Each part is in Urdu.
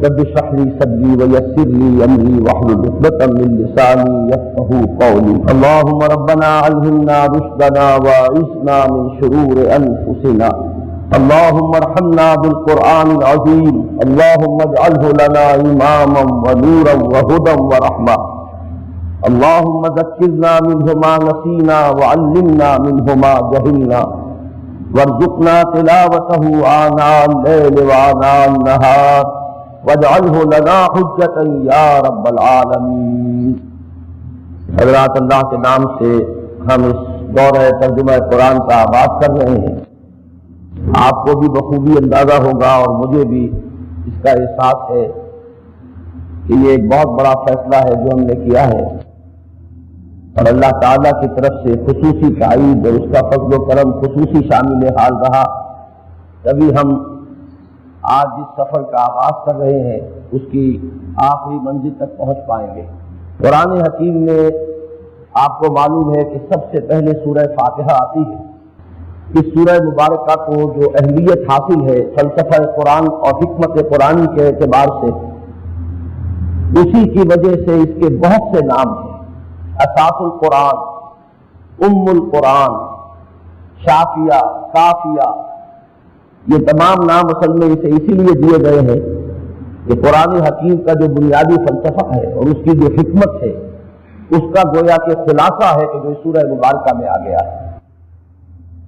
رب اشرح لي صدري ويسر لي امري واحلل عقدة من لساني يفقهوا قولي. اللهم ربنا علمنا رشدنا واعصمنا من شرور انفسنا. اللهم ارحمنا بالقرآن العظيم. اللهم اجعله لنا اماما ونورا وهدى ورحمة. اللهم ذكرنا منه ما نسينا وعلمنا منه ما جهلنا وارزقنا تلاوته آناء الليل وآناء النهار واجعله لنا حجة یا رب العالمین. حضرات، اللہ کے نام سے ہم اس دورہ ترجمہ قرآن کا آغاز کر رہے ہیں. آپ کو بھی بخوبی اندازہ ہوگا اور مجھے بھی اس کا احساس ہے کہ یہ ایک بہت بڑا فیصلہ ہے جو ہم نے کیا ہے، اور اللہ تعالیٰ کی طرف سے خصوصی تائید اور اس کا فضل و کرم خصوصی شامل حال رہا، تبھی ہم آج جس سفر کا آغاز کر رہے ہیں اس کی آخری منزل تک پہنچ پائیں گے. قرآن حکیم میں آپ کو معلوم ہے کہ سب سے پہلے سورہ فاتحہ آتی ہے. اس سورہ مبارکہ کو جو اہلیت حاصل ہے فلسفہ قرآن اور حکمت قرآنی کے اعتبار سے، اسی کی وجہ سے اس کے بہت سے نام ہیں. اساس القرآن، ام القرآن، شافیہ، کافیہ، یہ تمام نام اصل میں اسے اسی لیے دیے گئے ہیں کہ قرآن حکیم کا جو بنیادی فلسفہ ہے اور اس کی جو حکمت ہے اس کا گویا کہ خلاصہ ہے کہ جو سورہ مبارکہ میں آ گیا ہے.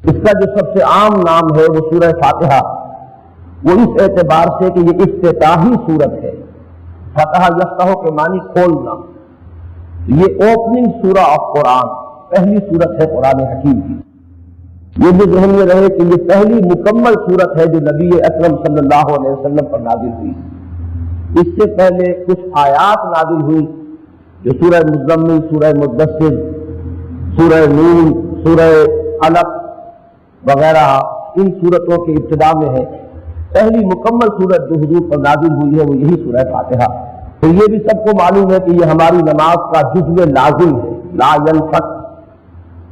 اس کا جو سب سے عام نام ہے وہ سورہ فاتحہ، وہ اس اعتبار سے کہ یہ افتتاحی سورت ہے. فتح یفتح کے معنی کھولنا، یہ اوپننگ سورہ آف قرآن، پہلی سورت ہے قرآن حکیم کی. یہ بھی ذہن میں رہے کہ یہ پہلی مکمل سورت ہے جو نبی اکرم صلی اللہ علیہ وسلم پر نازل ہوئی. اس سے پہلے کچھ آیات نازل ہوئی جو سورہ مزمل، سورہ مدثر، سورہ نون، سورہ علق وغیرہ ان سورتوں کی ابتدا میں ہے. پہلی مکمل سورت جو حضور پر نازل ہوئی ہے وہ یہی سورہ فاتحہ. تو یہ بھی سب کو معلوم ہے کہ یہ ہماری نماز کا جزو لازم ہے، لا ينفک.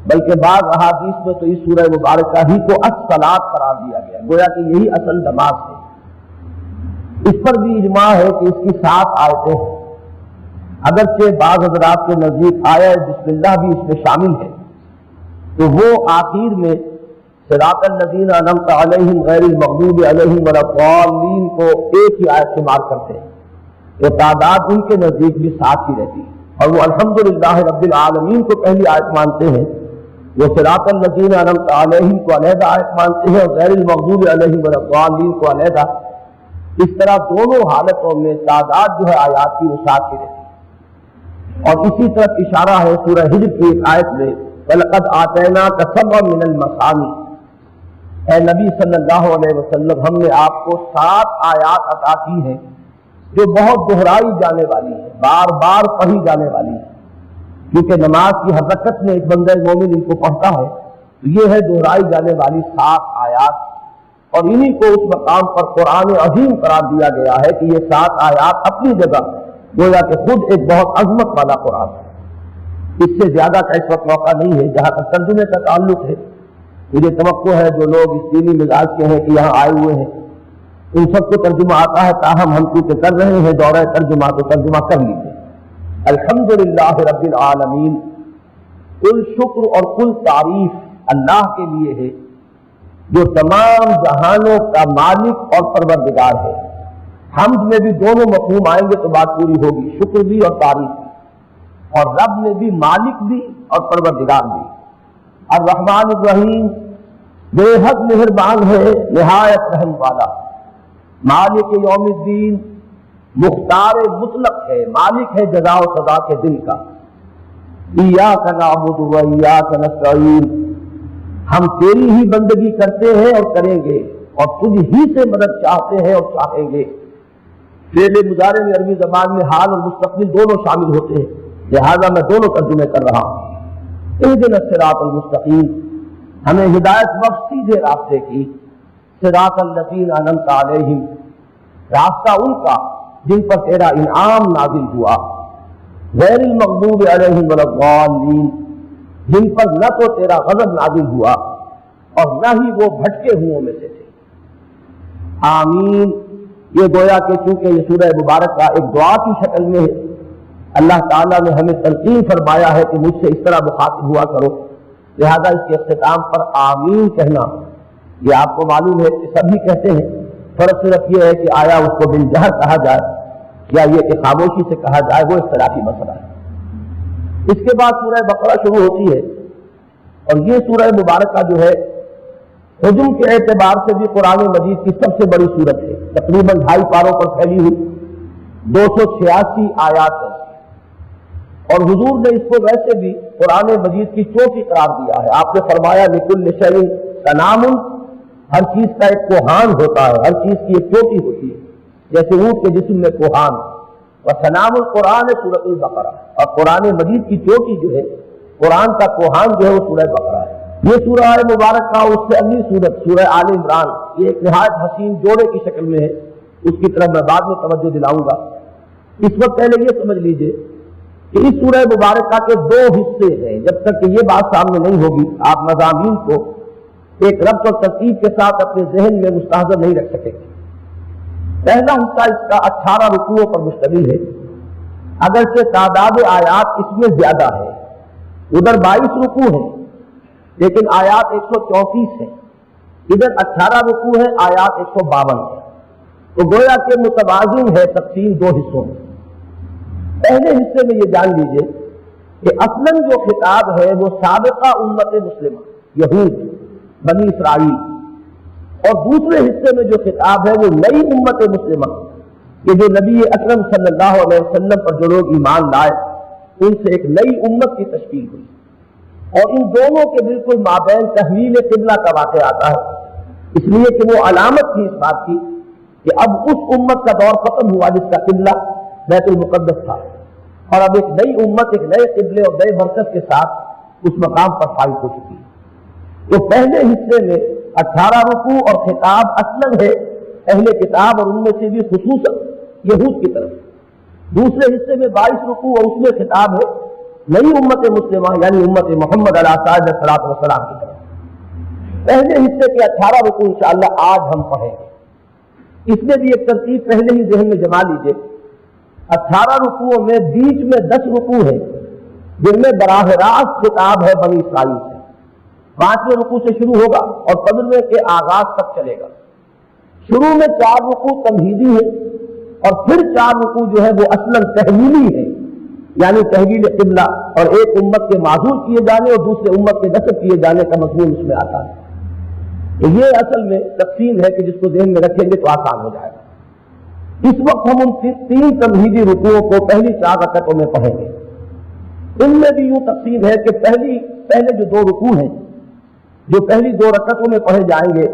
بلکہ بعض احادیث میں تو اس سورہ مبارکہ ہی کو الصلاۃ قرار دیا گیا، گویا کہ یہی اصل نماز ہے. اس پر بھی اجماع ہے کہ اس کی 7 آیتیں ہیں. اگرچہ بعض حضرات کے نزدیک آیہ بسم اللہ بھی اس میں شامل ہے، تو وہ آخر میں صراط الذین انعمت علیہم غیر المغضوب علیہم ولا الضالین کو ایک ہی آیت شمار کرتے ہیں. تو تعداد ان کے نزدیک بھی 7 ہی رہتی ہے، اور وہ الحمدللہ رب العالمین کو پہلی آیت مانتے ہیں. وہ صراط الذین انعمت علیہم کو علیحدہ آیت مانتے ہیں اور غیر المغضوب علیہم ولا الضالین کو علیحدہ. اس طرح دونوں حالتوں میں تعداد جو ہے آیات کی وہ 7 ہی رہتی ہے. اور اسی طرح اشارہ ہے سورہ حجر کی ایک آیت میں وَلَقَدْ آتَيْنَاكَ سَبْعًا مِنَ الْمَثَانِي. اے نبی صلی اللہ علیہ وسلم، ہم نے آپ کو 7 آیات عطا کی ہیں جو بہت دہرائی جانے والی ہے، بار بار پڑھی جانے والی ہے. کیونکہ نماز کی حرکت میں ایک بندہ مومن ان کو پڑھتا ہے تو یہ ہے دہرائی جانے والی 7 آیات. اور انہی کو اس مقام پر قرآن عظیم قرار دیا گیا ہے کہ یہ 7 آیات اپنی جگہ گویا کہ خود ایک بہت عظمت والا قرآن ہے. اس سے زیادہ کا اس وقت موقع نہیں ہے. جہاں تک ترجمے کا تعلق ہے، مجھے توقع ہے جو لوگ اس دینی مزاج کے ہیں کہ یہاں آئے ہوئے ہیں ان سب کو ترجمہ آتا ہے، تاہم ہم چونکہ کر رہے ہیں دورہ ترجمہ تو ترجمہ کر لیجیے. الحمدللہ رب العالمین. کل شکر اور کل تعریف اللہ کے لیے ہے جو تمام جہانوں کا مالک اور پروردگار ہے. حمد میں بھی دونوں مفہوم آئیں گے تو بات پوری ہوگی، شکر بھی اور تعریف بھی. اور رب میں بھی مالک بھی اور پروردگار بھی. الرحمن الرحیم، بے حد مہربان ہے، نہایت رحم والا. مالک یوم الدین، مختار مطلق ہے، مالک ہے جزا و سزا کے دن کا. ایاک نعبد و ایاک نستعین، ہم تیری ہی بندگی کرتے ہیں اور کریں گے اور تجھ ہی سے مدد چاہتے ہیں اور چاہیں گے. فعل مضارع میں عربی زبان میں حال اور مستقبل دونوں شامل ہوتے ہیں، لہذا میں دونوں ترجمے کر رہا ہوں. اہدنا الصراط المستقیم، ہمیں ہدایت بخش سیدھے راستے کی. صراط الذین انعمت علیہم، راستہ ان کا جن پر تیرا انعام نازل ہوا. غیر المغضوب علیہم ولا الضالین، جن پر نہ تو تیرا غضب نازل ہوا اور نہ ہی وہ بھٹکے ہوئوں میں سے تھے. آمین. یہ گویا کہ چونکہ یہ سورہ مبارک کا ایک دعا کی شکل میں ہے، اللہ تعالیٰ نے ہمیں تلقین فرمایا ہے کہ مجھ سے اس طرح مخاطب ہوا کرو، لہذا اس کے اختتام پر آمین کہنا یہ آپ کو معلوم ہے کہ سبھی کہتے ہیں، فرق صرف یہ ہے کہ آیا اس کو بالجہر کہا جائے یا یہ کہ خاموشی سے کہا جائے، وہ اختلافی مسئلہ ہے۔ اس کے بعد سورہ بقرہ شروع ہوتی ہے، اور یہ سورہ مبارکہ جو ہے حجم کے اعتبار سے بھی قرآن مجید کی سب سے بڑی سورت ہے، تقریباً 2.5 پاروں پر پھیلی ہوئی 286 آیات ہے، اور حضور نے اس کو ویسے بھی قرآن مجید کی چوٹی قرار دیا ہے۔ آپ نے فرمایا لکل شیء سنام، ہر چیز کا ایک کوہان ہوتا ہے، ہر چیز کی ایک چوٹی ہوتی ہے، جیسے اونٹ کے جسم میں کوہان، اور سنام القرآن سورۃ البقرہ، اور قرآن مجید کی چوٹی جو ہے، قرآن کا کوہان جو ہے وہ سورہ بقرہ ہے۔ یہ سورہ مبارکہ اس سے اگلی سورت سورہ آل عمران، یہ ایک نہایت حسین جوڑے کی شکل میں ہے، اس کی طرف میں بعد میں توجہ دلاؤں گا۔ اس وقت پہلے یہ سمجھ لیجئے کہ اس سورہ مبارکہ کے 2 حصے ہیں، جب تک کہ یہ بات سامنے نہیں ہوگی آپ مضامین کو ایک ربط اور ترتیب کے ساتھ اپنے ذہن میں مستحضر نہیں رکھ سکیں گے۔ پہلا حصہ اس کا 18 رکوعوں پر مشتمل ہے، اگرچہ تعداد آیات اس میں زیادہ ہے، ادھر 22 رکوع ہیں لیکن آیات 134 ہیں، ادھر 18 رکوع ہے، آیات 152 ہیں، تو گویا کہ متوازن ہے تقسیم 2 حصوں میں۔ پہلے حصے میں یہ جان لیجئے کہ اصلاً جو خطاب ہے وہ سابقہ امت مسلمہ یہود بنی اسرائیل، اور دوسرے حصے میں جو خطاب ہے وہ نئی امت مسلمہ کہ جو نبی اکرم صلی اللہ علیہ وسلم پر جو لوگ ایمان لائے ان سے ایک نئی امت کی تشکیل ہوئی، اور ان دونوں کے بالکل مابین تحویل قبلہ کا واقعہ آتا ہے، اس لیے کہ وہ علامت تھی اس بات کی کہ اب اس امت کا دور ختم ہوا جس کا قبلہ بیت المقدس تھا، اور اب ایک نئی امت ایک نئے قبلے اور نئے مرکز کے ساتھ اس مقام پر فائز ہو چکی ہے۔ تو پہلے حصے میں 18 رکوع اور خطاب اصلاً ہے اہل کتاب اور ان میں سے بھی خصوصاً یہود کی طرف، دوسرے حصے میں 22 رکوع اور اس میں خطاب ہے نئی امت مسلمہ یعنی امت محمد علیہ الصلوۃ والسلام کی طرف۔ پہلے حصے کے 18 رکوع انشاءاللہ آج ہم پڑھیں گے، اس میں بھی ایک ترتیب پہلے ہی ذہن میں جما لیجئے۔ 18 رکوعوں میں بیچ میں 10 رکوع ہیں جن میں براہ راست خطاب ہے بنی اسرائیل سے، 5ویں رکوع سے شروع ہوگا اور 15ویں کے آغاز تک چلے گا۔ شروع میں 4 رکوع تمہیدی ہے اور پھر 4 رکوع جو ہے وہ اصلاً تحویلی ہے، یعنی تحویل قبلہ اور ایک امت کے معذور کیے جانے اور دوسرے امت کے نسب کیے جانے کا مضمون اس میں آتا ہے۔ تو یہ اصل میں تقسیم ہے کہ جس کو ذہن میں رکھیں گے تو آسان ہو جائے گا۔ اس وقت ہم ان 3 تمہیدی رکوعوں کو پہلی 4 رکعتوں میں پڑھیں گے۔ ان میں بھی یوں تقسیم ہے کہ پہلے جو 2 رکوع ہیں جو پہلی 2 رکعتوں میں پڑھے جائیں گے،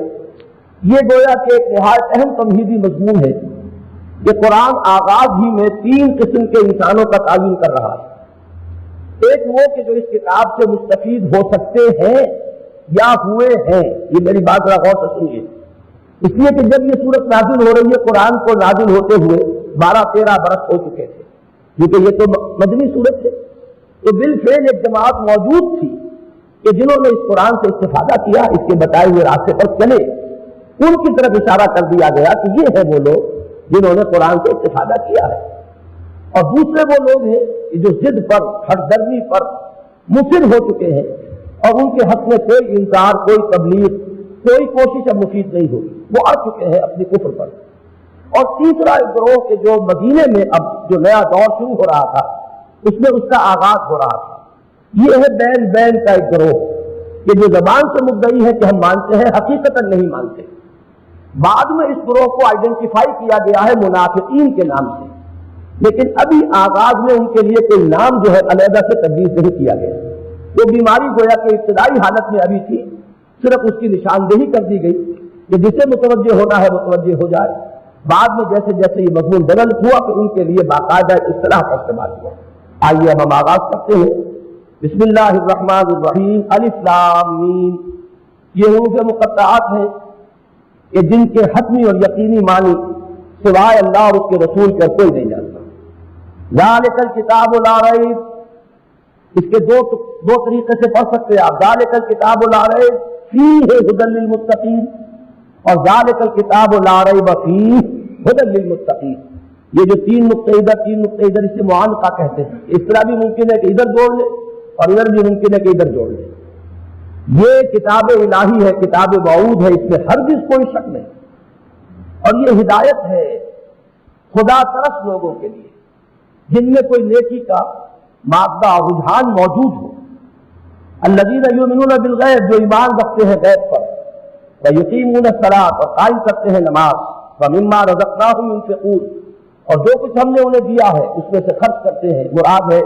یہ گویا کہ ایک نہایت اہم تمہیدی مضمون ہے کہ قرآن آغاز ہی میں 3 قسم کے انسانوں کا تعین کر رہا ہے۔ ایک وہ کہ جو اس کتاب سے مستفید ہو سکتے ہیں یا ہوئے ہیں، یہ میری بات ذرا غور سے سنیے، اس لیے کہ جب یہ سورت نازل ہو رہی ہے قرآن کو نازل ہوتے ہوئے 12-13 برس ہو چکے تھے، کیونکہ یہ تو مدنی سورت ہے، تو بالفعل ایک جماعت موجود تھی کہ جنہوں نے اس قرآن سے استفادہ کیا، اس کے بتائے ہوئے راستے پر چلے، ان کی طرف اشارہ کر دیا گیا کہ یہ ہے وہ لوگ جنہوں نے قرآن سے استفادہ کیا ہے، اور دوسرے وہ لوگ ہیں جو ضد پر ہٹ درمی پر مصر ہو چکے ہیں اور ان کے حق میں کوئی انکار، کوئی تبلیغ، کوئی کوشش اب مفید نہیں ہوگی، وہ اڑ چکے ہیں اپنی کفر پر۔ اور تیسرا ایک گروہ کہ جو مدینے میں اب جو نیا دور شروع ہو رہا تھا اس میں اس کا آغاز ہو رہا تھا، یہ ہے بین کا ایک گروہ کہ جو زبان سے مدعی ہے کہ ہم مانتے ہیں، حقیقتاً نہیں مانتے۔ بعد میں اس گروہ کو آئیڈینٹیفائی کیا گیا ہے منافقین کے نام سے، لیکن ابھی آغاز میں ان کے لیے کوئی نام جو ہے علیحدہ سے تجویز نہیں کیا گیا۔ وہ بیماری گویا کہ ابتدائی حالت میں ابھی تھی، صرف اس کی نشاندہی کر دی گئی کہ جسے متوجہ ہونا ہے متوجہ ہو جائے۔ بعد میں جیسے جیسے یہ مضمون بدل ہوا کہ ان کے لیے باقاعدہ اصطلاح کا استعمال ہوا۔ آئیے اب ہم آغاز کرتے ہیں۔ بسم اللہ الرحمن الرحیم، الف لام میم، یہ حروف مقطعات ہیں کہ جن کے حتمی اور یقینی معنی سوائے اللہ اور اس کے رسول کا کوئی نہیں جانتا۔ ذالک الکتاب لا ریب، اس کے دو طریقے سے پڑھ سکتے ہیں آپ، ذالک الکتاب لا ریب فیہ ھدی للمتقین، اور ذالک الکتاب لا ریب فیہ ہدی للمتقین. یہ جو تین نقطے ادھر اسے معانقہ کہتے ہیں. اس طرح بھی ممکن ہے کہ ادھر جوڑ لے اور ادھر بھی ممکن ہے کہ ادھر جوڑ لے. یہ کتاب الہی ہے, کتاب موعود ہے, اس میں ہرگز کوئی شک نہیں. اور یہ ہدایت ہے خدا پرست لوگوں کے لیے جن میں کوئی نیکی کا مادہ رجحان موجود ہو. الذین یؤمنون بالغیب, جو ایمان رکھتے ہیں غیب پر, ویقیمون الصلاۃ, اور قائم کرتے ہیں نماز, ومما رزقناہم ينفقون, اور جو کچھ ہم نے انہیں دیا ہے اس میں سے خرچ کرتے ہیں. مراد ہے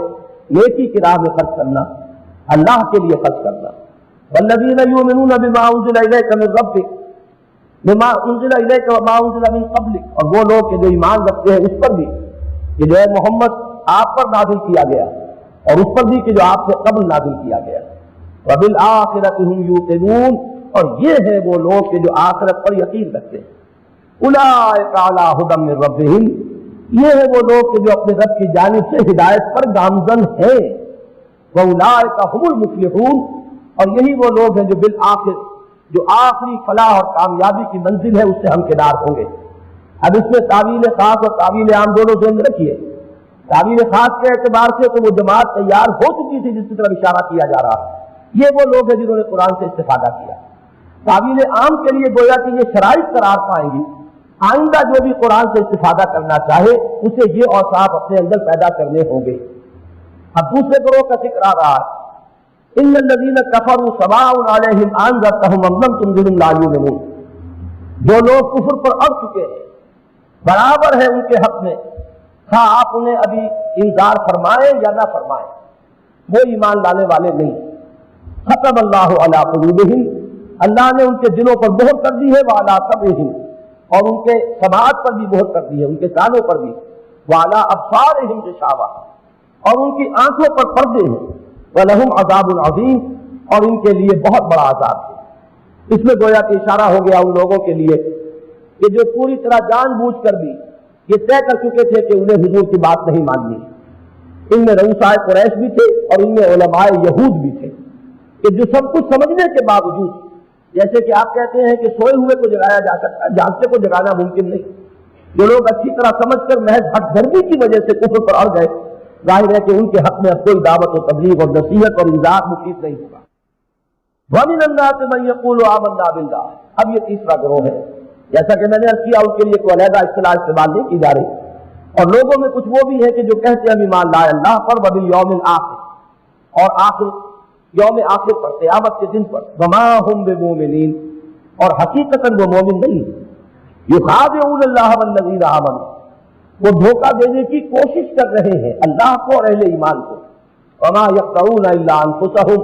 نیکی کی راہ میں خرچ کرنا, اللہ کے لیے خرچ کرنا. والذین یؤمنون بما انزل الیک من ربک بما انزل الیک وما انزل من قبلک, اور وہ لوگ کہ جو ایمان رکھتے ہیں اس پر بھی کہ جو ہے محمد آپ پر نازل کیا گیا, اور اس پر بھی کہ جو آپ سے قبل نازل کیا گیا. وبالآخرۃ ھم یوقنون, اور یہ ہے وہ لوگ کہ جو آخرت پر یقین رکھتے ہیں. اولئک علی ھدی من ربہم, یہ ہے وہ لوگ کہ جو اپنے رب کی جانب سے ہدایت پر گامزن ہیں. واولئک ھم المفلحون, اور یہی وہ لوگ ہیں جو بالآخر جو آخری فلاح اور کامیابی کی منزل ہے اس سے ہمکنار ہوں گے. اب اس میں تعویل خاص اور تعویل عام دونوں ذہن میں رکھیے. تعویل خاص کے اعتبار سے تو وہ جماعت تیار ہو چکی تھی جس کی طرف اشارہ کیا جا رہا ہے. یہ وہ لوگ ہیں جنہوں نے قرآن سے استفادہ کیا. تعویل عام کے لیے گویا کہ یہ شرائط قرار پائیں گی, آئندہ جو بھی قرآن سے استفادہ کرنا چاہے اسے یہ اوصاف اپنے اندر پیدا کرنے ہوں گے. اب دوسرے گروہ کا ذکر آ رہا ہے, ان الذین کفروا سواء علیہم انذرتہم ام لم تنذرہم لا یؤمنون, جو لوگ کفر پر اڑ چکے ہیں برابر ہے ان کے حق میں, ہاں آپ انہیں ابھی انذار فرمائیں یا نہ فرمائیں, وہ ایمان لانے والے نہیں. ختم اللہ علی قلوبہم, اللہ نے ان کے دلوں پر مہر کر دی ہے, وعلی سمعہم, اور ان کے سماعت پر بھی مہر کر دی ہے, ان کے کانوں پر بھی, وعلی ابصارہم غشاوہ, اور ان کی آنکھوں پر پردے ہیں, وَلَهُمْ عَذَابٌ عَظِيمٌ, اور ان کے لیے بہت بڑا عذاب ہے. اس میں گویا کہ اشارہ ہو گیا ان لوگوں کے لیے کہ جو پوری طرح جان بوجھ کر بھی یہ طے کر چکے تھے کہ انہیں حضور کی بات نہیں ماننی. ان میں رؤسائے قریش بھی تھے اور ان میں علماء یہود بھی تھے کہ جو سب کچھ سمجھنے کے باوجود, جیسے کہ آپ کہتے ہیں کہ سوئے ہوئے کو جگایا جا سکتا ہے, جاگتے کو جگانا ممکن نہیں, جو لوگ اچھی طرح سمجھ کر محض ہٹ دھرمی کی وجہ سے کفر پر اڑ گئے, ظاہر ہے کہ ان کے حق میں اب کوئی دعوت و تبلیغ اور نصیحت اور انذار مفید نہیں ہوگا. وَمِنَ النَّاسِ مَن يَقُولُ آمَنَّا بِاللَّهِ, اب یہ تیسرا گروہ ہے. جیسا کہ میں نے عرض کیا ان کے لیے کوئی علیحدہ اصطلاح استعمال نہیں کی جا رہی, اور لوگوں میں کچھ وہ بھی ہے کہ جو کہتے ہیں ہم ایمان لائے اللہ پر, وبالیوم الآخر, اور آخر یوم آخر پر, قیامت کے دن پر, وما هم بمؤمنین, اور حقیقتاً وہ مومن نہیں. یخادعون اللہ والذین آمنوا, وہ دھوکہ دینے کی کوشش کر رہے ہیں اللہ کو اور اہل ایمان کو. وما یخدعون الا انفسهم,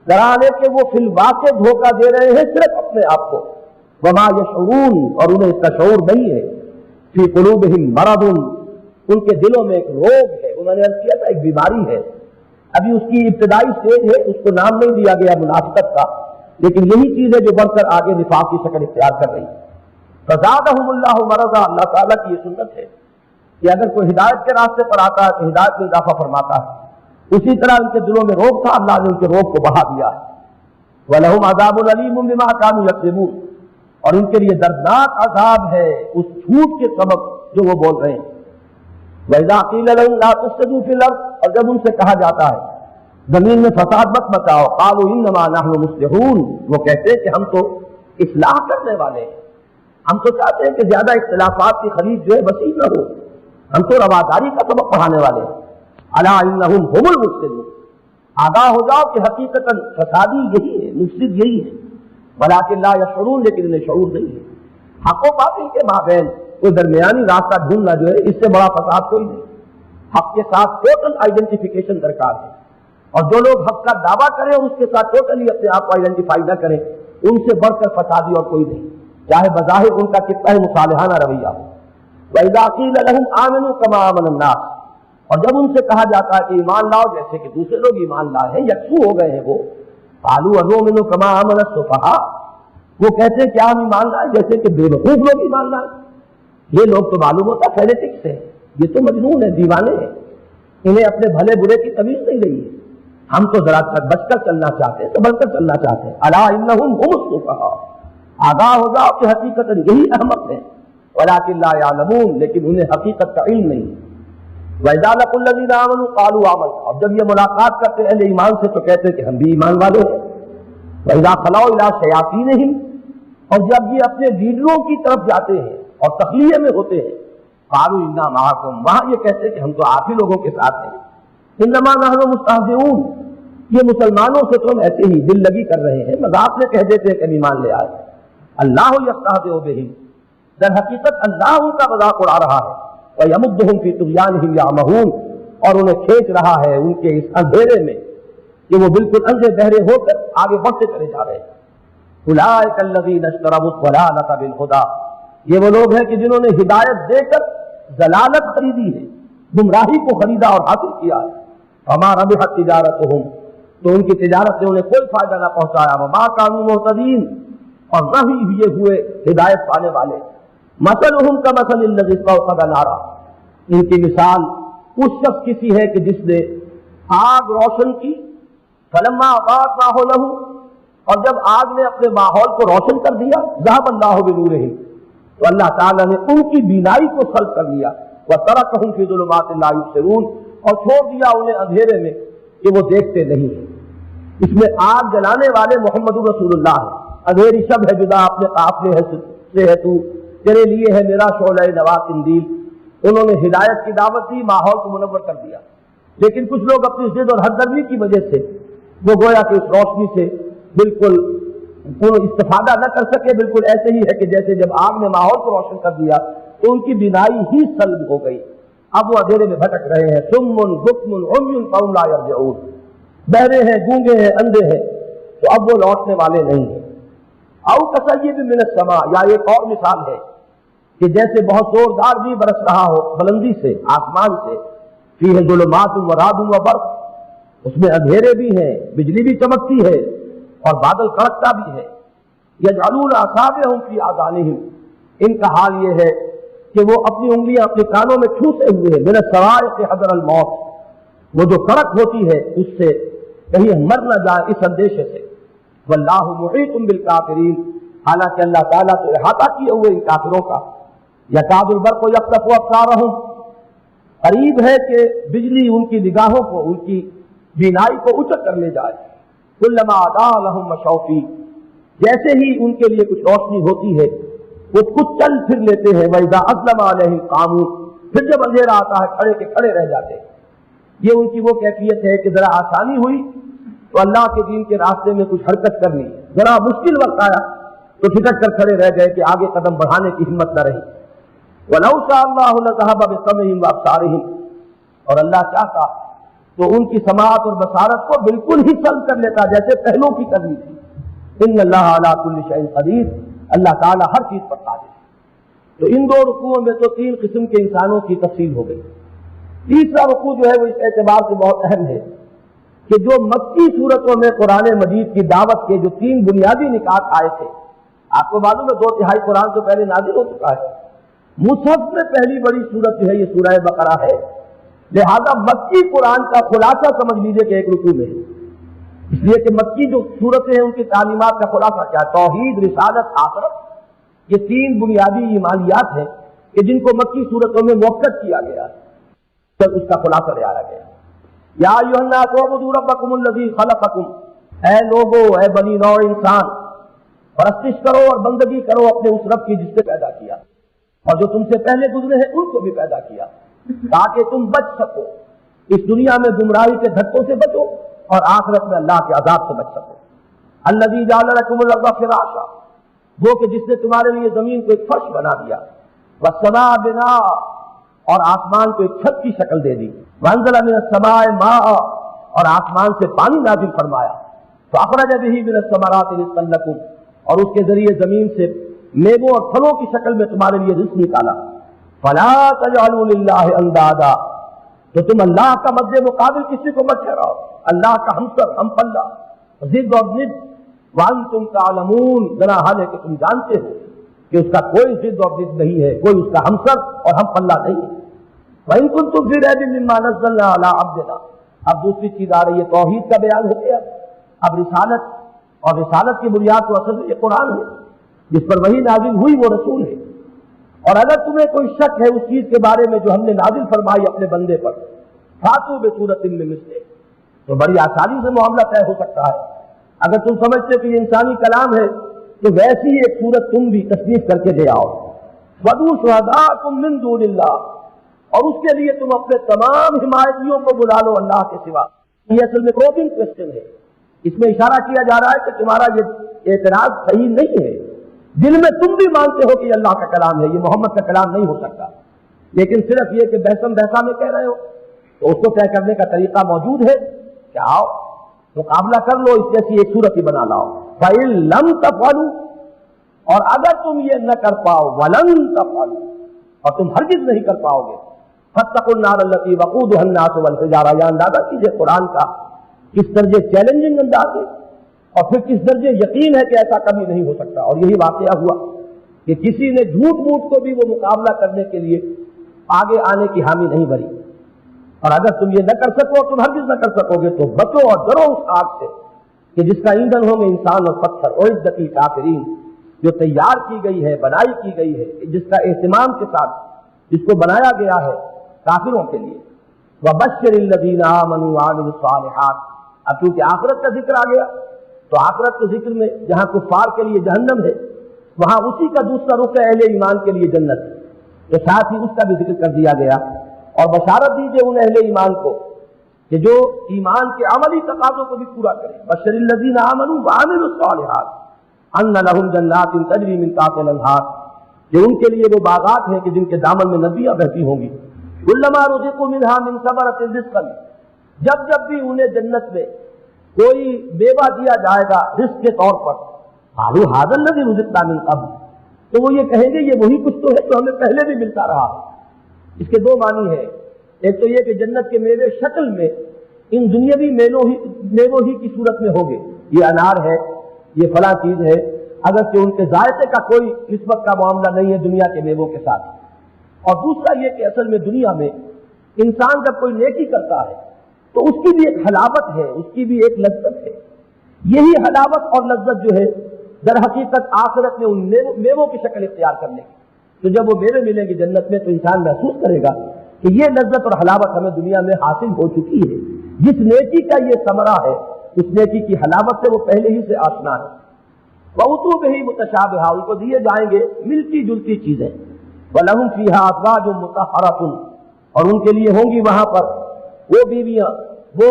ڈرانے کے وہ فی الواقع دھوکہ دے رہے ہیں صرف اپنے آپ کو. وما یشعرون, اور انہیں اس کا شعور نہیں ہے. فی قلوبہم مرض, ان کے دلوں میں ایک روگ ہے, انہوں نے عرض کیا تھا ایک بیماری ہے, ابھی اس کی ابتدائی سٹیج ہے, اس کو نام نہیں دیا گیا منافقت کا, لیکن یہی چیز ہے جو بڑھ کر آگے نفاق کی شکل اختیار کر رہی ہے. فزادہم اللہ مرضا, اللہ تعالیٰ کی یہ سنت ہے کہ اگر کوئی ہدایت کے راستے پر آتا ہے تو ہدایت میں اضافہ فرماتا ہے. اسی طرح ان کے دلوں میں روگ تھا, اللہ نے ان کے روگ کو بڑھا دیا ہے. وَلَهُمْ عَذَابٌ أَلِيمٌ بِمَا كَانُوا يَكْذِبُونَ, اور ان کے لیے دردناک عذاب ہے اس جھوٹ کے سبب جو وہ بول رہے ہیں. وَإِذَا قِيلَ لَهُمْ لَا تُفْسِدُوا فِي الْأَرْضِ, اور جب ان سے کہا جاتا ہے زمین میں فساد مت مچاؤ, قَالُوا إِنَّمَا نَحْنُ مُصْلِحُونَ, وہ کہتے ہیں کہ ہم تو اصلاح کرنے والے ہیں, ہم تو چاہتے ہیں کہ زیادہ اختلافات کی خلیج جو ہے وسیع نہ ہو, ہم تو رواداری کا سبق پڑھانے والے ہیں. أَلَا إِنَّهُمْ هُمُ الْمُفْسِدُونَ, آگاہ ہو جاؤ کہ حقیقتاً فسادی یہی ہے, مفسد یہی ہے. وَلَٰكِن لَا يَشْعُرُونَ, لیکن انہیں شعور نہیں ہے. حق و باطل کے مابین کوئی درمیانی راستہ ڈھونڈنا جو ہے اس سے بڑا فساد کوئی نہیں. حق کے ساتھ ٹوٹل آئیڈینٹیفیکیشن درکار ہے, اور جو لوگ حق کا دعویٰ کریں اور اس کے ساتھ ٹوٹلی اپنے آپ کو آئیڈینٹیفائی نہ کریں, ان سے بڑھ کر فسادی اور کوئی نہیں, چاہے بظاہر ان کا کتنا ہی مصالحانہ رویہ ہو. وَإِذَا قِيلَ لَهُمْ آمِنُوا كَمَا آمَنَ النَّاسُ, اور جب ان سے کہا جاتا ہے کہ ایمان لاؤ جیسے کہ دوسرے لوگ ایمان لائے ہیں, یکسو ہو گئے ہیں وہ, قَالُوا أَنُؤْمِنُ كَمَا آمَنَ السُّفَهَاءُ, وہ کہتے ہیں کیا ہم ایمان لائے جیسے کہ بے وقوف لوگ ایمان لائے. یہ لوگ تو معلوم ہوتا فینیٹکس ہیں, یہ تو مجنون ہیں, دیوانے ہیں, انہیں اپنے بھلے برے کی تمیز نہیں رہی ہے. ہم تو ذرا بچ کر چلنا چاہتے ہیں, سنبھل کر چلنا چاہتے ہیں. الا انہم هم السفہاء, آگاہ ہو جاؤ کہ حقیقت یہی احمق ہے. ولکن لا یعلمون، لیکن انہیں حقیقت کا علم نہیں ہے۔ وَإِذَا لَقُوا الَّذِينَ آمَنُوا قَالُوا آمَنَّا، اب جب یہ ملاقات کرتے اہل ایمان سے تو کہتے ہیں کہ ہم بھی ایمان والے ہیں۔ وَإِذَا خَلَوْا إِلَىٰ شَيَاطِینِهِمْ، اور جب یہ اپنے لیڈروں کی طرف جاتے ہیں اور تخلیہ میں ہوتے ہیں، قَالُوا إِنَّا مَعَكُمْ، وہاں یہ کہتے ہیں کہ ہم تو آپ ہی لوگوں کے ساتھ ہیں۔ إِنَّمَا نَحْنُ مُسْتَهْزِئُونَ، یہ مسلمانوں سے تو ہم ایسے ہی دل لگی کر رہے ہیں، مذاق میں کہہ دیتے ہیں کہ ایمان لے آئے۔ اللہ یستہزئ بہم، در حقیقت اللہ ان کا مذاق اڑا رہا ہے۔ وَيَمُدُّهُمْ فِي طُغْيَانِهِمْ يَعْمَهُونَ، اور انہیں کھینچ رہا ہے ان کے اس اندھیرے میں کہ وہ بالکل اندھے بہرے ہو کر آگے بڑھتے چلے جا رہے ہیں۔ أُولَٰئِكَ الَّذِينَ اشْتَرَوُا الضَّلَالَةَ بِالْهُدَىٰ، یہ وہ لوگ ہیں کہ جنہوں نے ہدایت دے کر ضلالت خریدی ہے، گمراہی کو خریدا اور حاصل کیا ہے۔ فَمَا رَبِحَتْ تِجَارَتُهُمْ، تو ان کی تجارت نے انہیں کوئی فائدہ نہ پہنچایا۔ وَمَا كَانُوا مُهْتَدِينَ، اور نہ ہی یہ ہوئے ہدایت پانے والے۔ مَثَلُهُمْ كَمَثَلِ الَّذِي اسْتَوْقَدَ نَارًا، ان کی مثال اس شخص کی سی ہے کہ جس نے آگ روشن کی، فلما اضاءت ما حوله، اور جب آگ نے اپنے ماحول کو روشن کر دیا، ذهب الله بنورهم، تو اللہ تعالیٰ نے ان کی بینائی کو سلب کر لیا۔ وترکهم فی ظلمات لا یبصرون، اور چھوڑ دیا انہیں اندھیرے میں کہ وہ دیکھتے نہیں ہیں۔ اس میں آگ جلانے والے محمد رسول اللہ ہیں۔ اندھیری شب ہے جدا اپنے قافلے سے ہے تو، تیرے لیے ہے میرا شعلہ نوا قندیل۔ انہوں نے ہدایت کی دعوت دی، ماحول کو منور کر دیا، لیکن کچھ لوگ اپنی ضد اور ہمدردی کی وجہ سے وہ گویا کہ اس روشنی سے بالکل کوئی استفادہ نہ کر سکے۔ بالکل ایسے ہی ہے کہ جیسے جب آگ نے ماحول کو روشن کر دیا تو ان کی بینائی ہی سلب ہو گئی، اب وہ اندھیرے میں بھٹک رہے ہیں۔ صم بکم عمی فهم لا یرجعون، بہرے ہیں، گونگے ہیں، اندھے ہیں، تو اب وہ لوٹنے والے نہیں ہیں۔ او کصیب من السماء، یا ایک اور مثال ہے کہ جیسے بہت زوردار بھی برس رہا ہو بلندی سے آسمان سے، فیہ ظلمات و رعد و برق، اس میں اندھیرے بھی ہیں، بجلی بھی چمکتی ہے اور بادل کڑکتا بھی ہے۔ یجعلون اصابعهم فی آذانہم، ان کا حال یہ ہے کہ وہ اپنی انگلیاں اپنے کانوں میں ٹھوسے ہوئے ہیں، من الصواعق حذر الموت، وہ جو کڑک ہوتی ہے اس سے کہیں مر نہ جائے اس اندیشے سے۔ واللہ محیط بالکافرین، حالانکہ اللہ تعالیٰ تو احاطہ کیے ہوئے ان کافروں کا۔ یکاد البرق یخطف ابصارہم، قریب ہے کہ بجلی ان کی نگاہوں کو، ان کی بینائی کو اچک کر لے جائے۔ کلما اضاء لہم مشوا فیہ، جیسے ہی ان کے لیے کچھ روشنی ہوتی ہے وہ کچھ چل پھر لیتے ہیں۔ وَإِذَا أَظْلَمَ عَلَيْهِمْ قَامُوا، پھر جب اندھیرا آتا ہے کھڑے کے کھڑے رہ جاتے ہیں۔ یہ ان کی وہ کیفیت ہے کہ ذرا آسانی ہوئی تو اللہ کے دین کے راستے میں کچھ حرکت کرنی، ذرا مشکل وقت آیا تو ٹھٹک کر کھڑے رہ گئے کہ آگے قدم بڑھانے کی ہمت نہ رہی۔ وَلَوْ شَاءَ اللَّهُ لَذَهَبَ بِسَمْعِهِمْ وَأَبْصَارِهِمْ، اور اللہ چاہتا تو ان کی سماعت اور بصارت کو بالکل ہی سلب کر لیتا جیسے پہلوں کی کرنی تھی۔ ان اللہ علی کل شیء قدیر، اللہ تعالیٰ ہر چیز پر قادر ہے۔ تو ان دو رکوعوں میں تو تین قسم کے انسانوں کی تفصیل ہو گئی۔ تیسرا رکوع جو ہے وہ اس اعتبار سے بہت اہم ہے کہ جو مکی صورتوں میں قرآن مجید کی دعوت کے جو تین بنیادی نکات آئے تھے، آپ کو معلوم ہے 2/3 قرآن تو پہلے نازل ہو چکا ہے۔ مصحف میں پہلی بڑی صورت جو ہے یہ سورہ بقرہ ہے، لہذا مکی قرآن کا خلاصہ سمجھ لیجئے کہ ایک رکوع میں ہے، اس لیے کہ مکی جو صورتیں ہیں ان کی تعلیمات کا خلاصہ کیا؟ توحید، رسالت، آخرت، یہ تین بنیادی ایمانیات ہیں کہ جن کو مکی صورتوں میں موقت کیا گیا ہے، اس کا خلاصہ لے آیا گیا۔ یا ایھا الناس اعبدوا ربکم الذی خلقکم، اے لوگو، اے بنی نوع انسان، پرستش کرو اور بندگی کرو اپنے اس رب کی جس نے پیدا کیا اور جو تم سے پہلے گزرے ہیں ان کو بھی پیدا کیا، تاکہ تم بچ سکو، اس دنیا میں گمراہی کے دھکوں سے بچو اور آخرت میں اللہ کے عذاب سے بچ سکو۔ الذی جعل لکم الارض فراشا، وہ کہ جس نے تمہارے لیے زمین کو ایک فرش بنا دیا، والسماء بناء، اور آسمان کو ایک چھت کی شکل دے دی، وانزل من السماء ماء، اور آسمان سے پانی نازل فرمایا، فاخرج به من الثمرات رزقا لکم، اور اس کے ذریعے زمین سے میووں اور پھلوں کی شکل میں تمہارے لیے رزق نکالا۔ فلا تجعلوا للہ اندادا، تو تم اللہ کا مد مقابل کسی کو مت ٹھہراؤ، اللہ کا ہمسر، ہم پلہ، ضد اور ند، وانتم تعلمون، ذرا حال ہے کہ تم جانتے ہو کہ اس کا کوئی ضد اور ضد نہیں ہے، کوئی اس کا ہمسر اور ہم پلہ نہیں ہے۔ وَإِن كُنتُمْ فِي رَيْبٍ مِّمَّا نَزَّلْنَا عَلَىٰ عَبْدِنَا، اب دوسری چیز آ رہی ہے، توحید کا بیان ہو گیا، اب رسالت، اور رسالت کی بنیاد تو اصل یہ قرآن ہے، جس پر وحی نازل ہوئی وہ رسول ہے۔ اور اگر تمہیں کوئی شک ہے اس چیز کے بارے میں جو ہم نے نازل فرمائی اپنے بندے پر، فاتو بسورۃ من مثلہ، تو بڑی آسانی سے معاملہ طے ہو سکتا ہے۔ اگر تم سمجھتے کہ یہ انسانی کلام ہے تو ویسی ہی ایک صورت تم بھی تصنیف کر کے لے آؤ۔ وَدُعُوا شُهَدَاءَكُم مِّن دُونِ اللَّهِ، اور اس کے لیے تم اپنے تمام حمایتیوں کو بلا لو اللہ کے سوا۔ یہ اصل میں پروبنگ کوسچن ہے، اس میں اشارہ کیا جا رہا ہے کہ تمہارا یہ اعتراض صحیح نہیں ہے، دل میں تم بھی مانتے ہو کہ یہ اللہ کا کلام ہے، یہ محمد کا کلام نہیں ہو سکتا، لیکن صرف یہ کہ بحثم بحثا میں کہہ رہے ہو، تو اس کو طے کرنے کا طریقہ موجود ہے کہ آؤ مقابلہ کر لو، اس جیسی ایک صورت ہی بنا لاؤ۔ فَإِن لَّمْ تَفْعَلُوا، اور اگر تم یہ نہ کر پاؤ، وَلَن تَفْعَلُوا، اور تم ہرگز نہیں کر پاؤ گے، فَاتَّقُوا النَّارَ الَّتِي وَقُودُهَا النَّاسُ وَالْحِجَارَةُ، یہ اندازہ کیجیے قرآن کا کس درجے چیلنجنگ انداز ہے اور پھر کس درجے یقین ہے کہ ایسا کبھی نہیں ہو سکتا۔ اور یہی واقعہ ہوا کہ کسی نے جھوٹ موٹ کو بھی وہ مقابلہ کرنے کے لیے آگے آنے کی حامی نہیں بھری، اور اگر تم یہ نہ کر سکو، تم ہرگز نہ کر سکو گے، تو بچو اور ڈرو اس آگ سے کہ جس کا ایندھن ہوں گے انسان اور پتھر، اعدت للکافرین، جو تیار کی گئی ہے، بنائی کی گئی ہے، جس کا اہتمام کے ساتھ جس کو بنایا گیا ہے کافروں کے لیے۔ وَبَشِّرِ الَّذِينَ آمَنُوا وَعَمِلُوا الصَّالِحَاتِ، اب چونکہ آخرت کا ذکر آ گیا تو آخرت کے ذکر میں جہاں کفار کے لیے جہنم ہے، وہاں اسی کا دوسرا رخ ہے اہل ایمان کے لیے جنت، تو ساتھ ہی اس کا بھی ذکر کر دیا گیا، اور بشارت دیجیے ان اہل ایمان کو کہ جو ایمان کے عملی تقاضوں کو بھی پورا کریں۔ بشر الذین آمنوا وعملوا الصالحات ان لهم جنات تجری من تحتها الانہار، کہ ان کے لیے وہ باغات ہیں کہ جن کے دامن میں ندیاں بہتی ہوں گی۔ کلما رزقوا منها من ثمرۃ رزقا، جب جب بھی انہیں جنت میں کوئی میوہ دیا جائے گا رزق کے طور پر، قالوا ھذا الذی رزقنا من قبل، تو وہ یہ کہیں گے یہ وہی کچھ تو ہے جو ہمیں پہلے بھی ملتا رہا۔ اس کے دو معنی ہے، ایک تو یہ کہ جنت کے میوے شکل میں ان دنیاوی میووں ہی کی صورت میں ہوں گے، یہ انار ہے، یہ فلاں چیز ہے، اگرچہ ان کے ذائقے کا کوئی نسبت کا معاملہ نہیں ہے دنیا کے میووں کے ساتھ۔ اور دوسرا یہ کہ اصل میں دنیا میں انسان جب کوئی نیکی کرتا ہے تو اس کی بھی ایک حلاوت ہے، اس کی بھی ایک لذت ہے، یہی حلاوت اور لذت جو ہے در حقیقت آخرت میں ان میووں کی شکل اختیار کرنے کی، تو جب وہ میوے ملیں گے جنت میں تو انسان محسوس کرے گا کہ یہ لذت اور حلاوت ہمیں دنیا میں حاصل ہو چکی ہے، جس نیکی کا یہ ثمرہ ہے اس نیکی کی حلاوت سے وہ پہلے ہی سے آشنا ہے۔ وَأُوتُوا بِهِ مُتَشَابِهًا، ان کو دیے جائیں گے ملتی جلتی چیزیں، وَلَهُمْ فِيهَا أَزْوَاجٌ مُطَهَّرَةٌ، اور ان کے لیے ہوں گی وہاں پر وہ بیویاں، وہ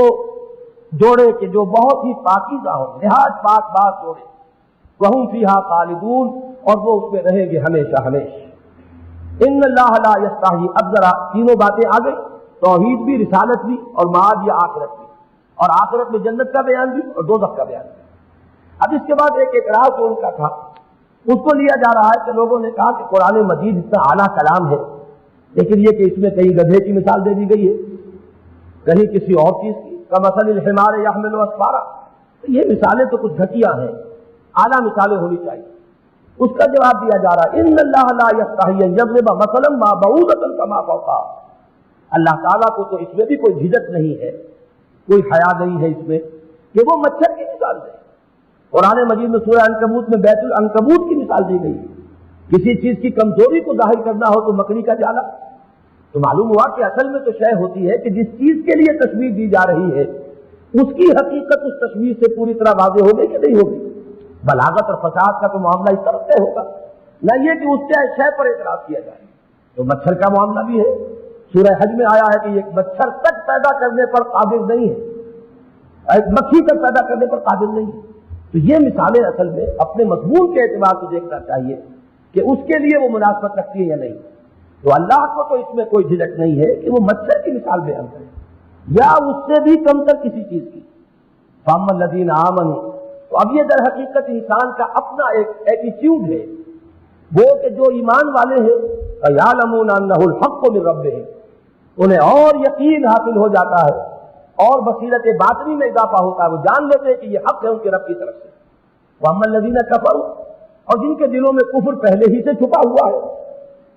جوڑے کہ جو بہت ہی پاکیزہ ہوں، نہایت پاک باز جوڑے، وَهُمْ فِيهَا خَالِدُونَ، اور وہ اس میں رہیں گے ہمیشہ ہمیشہ۔ ان اللہ لا یستحی، اب ذرا تینوں باتیں آ گئی، توحید بھی، رسالت بھی، اور معاد یا آخرت بھی، اور آخرت میں جنت کا بیان بھی اور دوزخ کا بیان بھی۔ اب اس کے بعد ایک اعتراض جو ان کا تھا اس کو لیا جا رہا ہے کہ لوگوں نے کہا کہ قرآن مجید اتنا اعلیٰ کلام ہے، لیکن یہ کہ اس میں کہیں گدھے کی مثال دے دی گئی ہے، کہیں کسی اور چیز کی، کمثل الحمار یحمل اسفارا، یہ مثالیں تو کچھ گھٹیا ہیں، اعلیٰ مثالیں ہونی چاہیے۔ اس کا جواب دیا جا رہا ہے ان اللہ لا یستحی ان یضرب مثلا ما بعوضۃ کما فوقها، اللہ تعالیٰ کو تو اس میں بھی کوئی جھجک نہیں ہے، کوئی حیا نہیں ہے اس میں کہ وہ مچھر کی مثال دے۔ قرآن مجید میں سورہ عنکبوت میں بیت العنکبوت کی مثال دی گئی، کسی چیز کی کمزوری کو ظاہر کرنا ہو تو مکڑی کا جالا، تو معلوم ہوا کہ اصل میں تو شے ہوتی ہے کہ جس چیز کے لیے تشبیہ دی جا رہی ہے اس کی حقیقت اس تشبیہ سے پوری طرح واضح ہوگی کہ نہیں ہوگی۔ بلاغت اور فصاحت کا تو معاملہ اس طرح سے ہوگا، نہ یہ کہ اس شے پر اعتراض کیا جائے۔ تو مچھر کا معاملہ بھی ہے، سورہ حج میں آیا ہے کہ ایک مچھر تک پیدا کرنے پر قادر نہیں ہے، ایک مکھی تک پیدا کرنے پر قادر نہیں ہے۔ تو یہ مثالیں اصل میں اپنے مضمون کے اعتبار سے دیکھنا چاہیے کہ اس کے لیے وہ مناسبت رکھتی ہے یا نہیں۔ تو اللہ کو تو اس میں کوئی جھجک نہیں ہے کہ وہ مچھر کی مثال بیان کرے یا اس سے بھی کم تر کسی چیز کی۔ فَأَمَّا الَّذِينَ آمَنُوا، تو اب یہ در حقیقت انسان کا اپنا ایک ایٹیٹیوڈ ہے، وہ کہ جو ایمان والے ہیں فَيَعْلَمُونَ أَنَّهُ الْحَقُّ مِن رَبِّهِمْ، انہیں اور یقین حاصل ہو جاتا ہے اور بصیرت باطنی میں اضافہ ہوتا ہے، وہ جان لیتے ہیں کہ یہ حق ہے ان کے رب کی طرف سے۔ وَأَمَّا الَّذِينَ كَفَرُوا، اور جن کے دلوں میں کفر پہلے ہی سے چھپا ہوا ہے،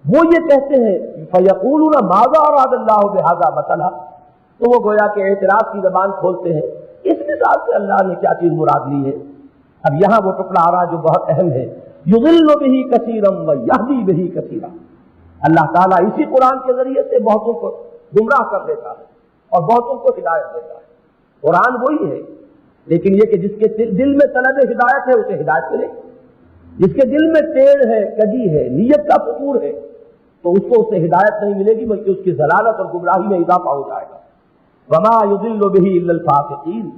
وہ یہ کہتے ہیں فَيَقُولُونَ مَاذَا أَرَادَ اللَّهُ بِهَذَا مَثَلًا، تو وہ گویا کہ اعتراض کی زبان کھولتے ہیں، اس مثال سے اللہ نے کیا چیز مراد لی ہے۔ اب یہاں وہ ٹکڑا آ رہا جو بہت اہم ہے، يُضِلُّ بِهِ كَثِيرًا وَيَهْدِي بِهِ كَثِيرًا، اللہ تعالیٰ اسی قرآن کے ذریعے سے بہتوں کو گمراہ کر دیتا ہے اور بہتوں کو ہدایت دیتا ہے۔ قرآن وہی ہے، لیکن یہ کہ جس کے دل میں طلب ہدایت ہے اسے ہدایت ملے گی، جس کے دل میں ٹیڑھ ہے، کجی ہے، نیت کا فطور ہے، تو اس کو اسے ہدایت نہیں ملے گی بلکہ اس کی ضلالت اور گمراہی میں اضافہ ہو جائے گا۔ وما يضل به الا الفاسقین۔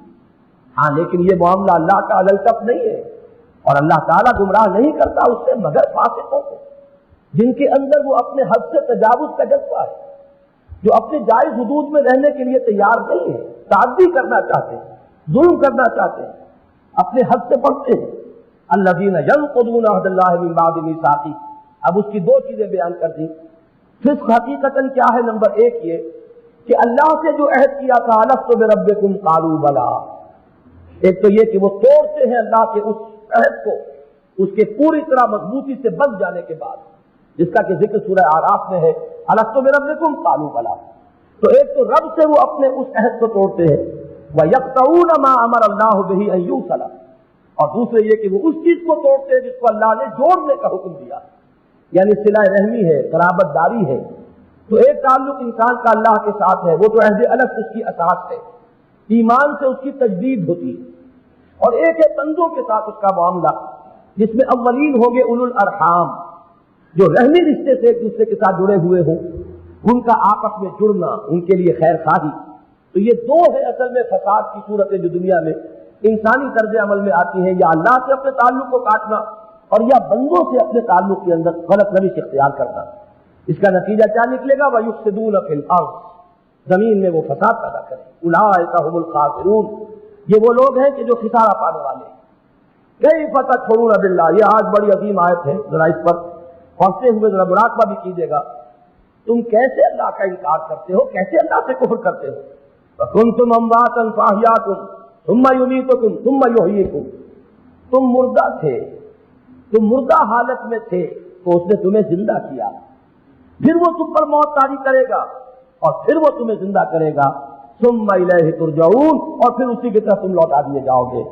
ہاں لیکن یہ معاملہ اللہ کا الطف نہیں ہے، اور اللہ تعالیٰ گمراہ نہیں کرتا اس سے مگر فاسقوں کو، جن کے اندر وہ اپنے حد سے تجاوز کا جذبہ ہے، جو اپنے جائز حدود میں رہنے کے لیے تیار نہیں ہے، تعدی کرنا چاہتے ہیں، ظلم کرنا چاہتے ہیں، اپنے حد سے بڑھتے ہیں۔ الذین ینقضون عہد اللہ من بعد میثاقہ، اب اس کی دو چیزیں بیان کر دی۔ فسق حقیقتاً کیا ہے؟ نمبر ایک یہ کہ اللہ سے جو عہد کیا تھا الست بربکم قالوا بلا، ایک تو یہ کہ وہ توڑتے ہیں اللہ کے اس عہد کو اس کے پوری طرح مضبوطی سے بند جانے کے بعد، جس کا کہ ذکر سورہ اعراف میں ہے الست بربکم قالوا بلا۔ تو ایک تو رب سے وہ اپنے اس عہد کو توڑتے ہیں، وَيَقْطَعُونَ مَا أَمَرَ اللَّهُ بِهِ أَن يُوصَلَ، اور دوسرے یہ کہ وہ اس چیز کو توڑتے ہیں جس کو اللہ نے جوڑنے کا حکم دیا، یعنی صلہ رحمی ہے، قرابت داری ہے۔ تو ایک تعلق انسان کا اللہ کے ساتھ ہے، وہ تو عہد الگ اس کی اساس ہے، ایمان سے اس کی تجدید ہوتی ہے، اور ایک ہے بندوں کے ساتھ اس کا معاملہ، جس میں اولین ہوں گے اولو الارحام، جو رحمی رشتے سے ایک دوسرے کے ساتھ جڑے ہوئے ہوں، ان کا آپس میں جڑنا، ان کے لیے خیر خواہی۔ تو یہ دو ہے اصل میں فساد کی صورتیں جو دنیا میں انسانی طرز عمل میں آتی ہیں، یا اللہ سے اپنے تعلق کو کاٹنا اور یا بندوں سے اپنے تعلق کے اندر غلط روش اختیار کرنا۔ اس کا نتیجہ کیا نکلے گا؟ وَيُفْسِدُونَ فِي الْأَرْضِ، زمین میں وہ فساد پیدا کریں۔ أُولَٰئِكَ هُمُ الْخَاسِرُونَ، یہ وہ لوگ ہیں کہ جو خسارہ پانے والے ہیں۔ كَيْفَ تَكْفُرُونَ بِاللَّهِ، یہ آج بڑی عظیم آیت ہے، ذرا اس پر پڑھتے ہوئے ذرا مراقبہ بھی کیجیے گا۔ تم کیسے اللہ کا انکار کرتے ہو، کیسے اللہ سے کفر کرتے ہو؟ وَكُنْتُمْ أَمْوَاتًا فَأَحْيَاكُمْ ثُمَّ يُمِيتُكُمْ ثُمَّ يُحْيِيكُمْ، تم مردہ تھے، تم مردہ حالت میں تھے تو اس نے تمہیں زندہ کیا، پھر وہ تم پر موت طاری کرے گا اور پھر وہ تمہیں زندہ کرے گا، ثُمَّ إِلَيْهِ تُرْجَعُونَ، اور پھر اسی کی طرف تم لوٹا دیے جاؤ گے۔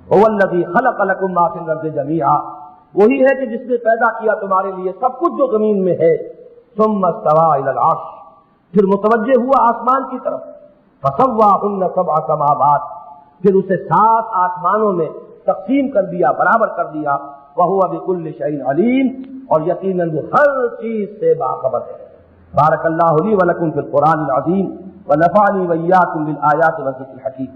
هُوَ الَّذِي خَلَقَ لَكُم مَّا فِي الْأَرْضِ جَمِيعًا، وہی ہے کہ جس نے پیدا کیا تمہارے لیے سب کچھ جو زمین میں ہے۔ ثُمَّ اسْتَوَىٰ إِلَى الْعَرْشِ، پھر متوجہ ہوا آسمان کی طرف، فَسَوَّاهُنَّ سَبْعَ سَمَاوَاتٍ، پھر اسے 7 آسمانوں میں تقسیم کر دیا، برابر کر دیا۔ وَهُوَ بِكُلِّ شَيْءٍ عَلِيمٌ، اور یقیناً وہ ہر چیز سے باخبر ہے۔ بارک اللہ لی ولکم فی القرآن العظیم ونفعنی وإیاکم بالآیات والذکر الحکیم۔